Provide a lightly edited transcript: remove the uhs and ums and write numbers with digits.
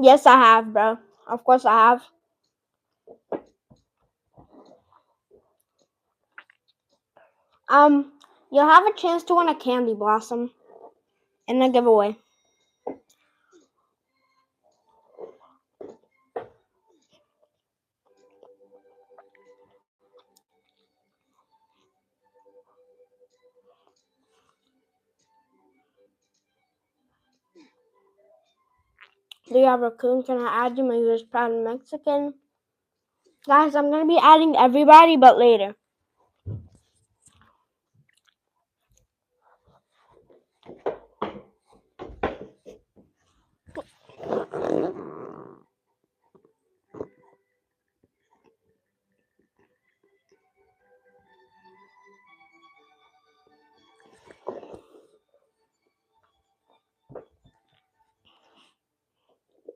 Yes, I have, bro. Of course I have. You'll have a chance to win a candy blossom in a giveaway. Do you have a raccoon? Can I add you? My user's proud Mexican. Guys, I'm gonna be adding everybody, but later.